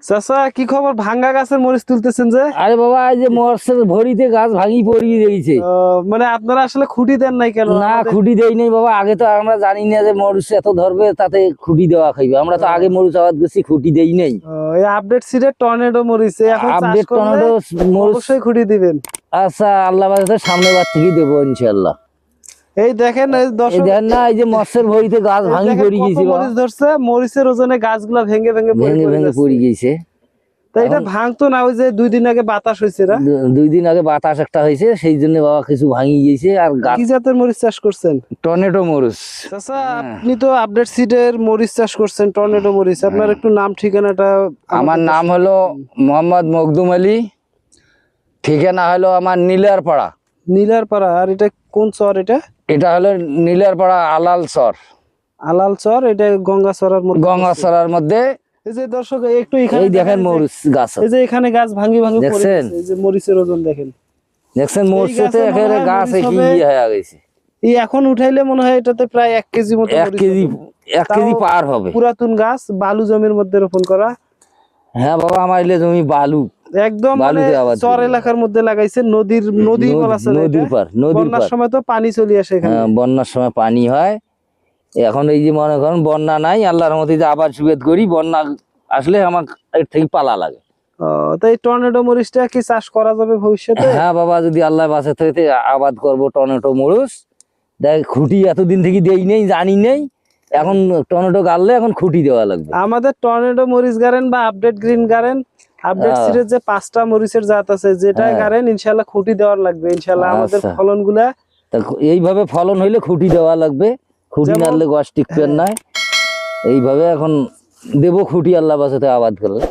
চাচা কি খবর, ভাঙ্গা গাছের মরিচ তুলতেছেন যে? আরে বাবা এই যে মরসের ভরিতে গাছ ভাঙি পড়িয়ে দিয়েছে। মানে আপনারা আসলে খুঁটি দেন নাই কেন? না খুঁটি দেই নাই বাবা, আগে তো আমরা জানি না যে মরিচ এত ধরবে, তাতে খুঁটি দেওয়া খাইবে। আমরা তো আগে মরিচ আবাদ করছি, খুঁটি দেই নাই। এই আপডেট সিডের টর্নেডো মরিচ এখন চাষ আপডেট করলে টর্নেডো মরিচ অবশ্যই খুঁটি দিবেন। আচ্ছা আল্লাহ বাজাতে সামনের বার থেকে দেবো ইনশাআল্লাহ। এই দেখেন এই এই দর্শক, দেখেন না, এই যে মরসের ভরিতে গাছ এই ভাঙি দেখেন পড়ে কত গেছে বাবা, মরিচ ধরছে, মরিচের ওজনে গাছগুলা ভেঙে ভেঙে পড়ে ভেঙে পড়ে ভেঙে যাচ্ছে। পড়ে গেছে। তা এটা ভাঙতো না, ওই যে 2 দিন আগে বাতাস হয়েছে না? 2 দিন আগে বাতাস একটা হয়েছে, সেই জন্য বাবা কিছু ভাঙি গেছে। আর গাছ কি জাতের মরিচ চাষ করছেন? টর্নেডো মরিচ। চাচা আপনি তো আপডেট সিডের মরিচ চাষ করছেন, টর্নেডো মরিচ, আপনার একটু নাম ঠিকানাটা? আমার নাম হলো মোহাম্মদ মখদুম আলী, ঠিকানা হলো আমার নীলারপাড়া। নীলারপাড়া। আর এটা কোন চর এটা? এটা হলো নীলারপাড়া আলাল চর, আলাল চর, এটা গঙ্গাচড়ার মধ্যে? গঙ্গাচড়ার মধ্যে। এই যে দর্শক একটু এখানে এই দেখেন মরিচ গাছ, এই যে এখানে গাছ ভাঙি ভাঙি পড়ে দেখছেন? গেছে, এই যে মরিচের ওজন দেখেন। দেখছেন মরিচেতে গাছে মনে একেবারে হয় গাছ মরিচ কি হবে। হয়ে গেছে। এই এখন উঠাইলে মনে হয় এটাতে প্রায় 1 কেজি মতো 1 মরিচ কেজি, হবে। 1 কেজি তাও পার হবে। পুরাতন গাছ, বালু জমির মধ্যে রোপণ করা। হ্যাঁ বাবা, আমার এলে জমি বালু, একদম মানে বালুতে আবাদ চর করি। এলাকার মধ্যে লাগাইছে, নদী বলা চলে নদীর এটা। পার, নদীর বন্যার পার। সময় তো পানি চলে আসে এখানে। হ্যাঁ, বন্যার সময় পানি হয়। এখন এই যে মনে করেন বন্যা নাই, আল্লাহর মধ্যে যে আবার সুবেদ করি, বন্যা আসলে আমার এর থেকে পালা লাগে। তাই টর্নেডো মরিচটা কি চাষ করা যাবে ভবিষ্যতে? হ্যাঁ বাবা, যদি আল্লাহ বাঁচে থেকে আবাদ করবো টমেটো মরিচ। দেখ খুঁটি এতদিন থেকে দেই নেই, জানি নেই, এখন টমেটো গাড়লে এখন খুঁটি দেওয়া লাগবে। আমাদের টর্নেডো মরিচ গাড়েন বা আপডেট গ্রিন গাড়েন, আপডেট সিরিজ যে 5টা মরিচের জাত আছে, যেটাই গাড়েন ইনশাআল্লাহ খুঁটি দেওয়ার লাগবে ইনশাআল্লাহ। আমাদের আচ্ছা। ফলনগুলা তা এইভাবে ফলন হইলে খুঁটি দেওয়া লাগবে, খুঁটি নাড়লে গাছ টিকবে না। এইভাবে এখন দেবো খুঁটি, আল্লাহ বাঁচাতে আবাদ করলে।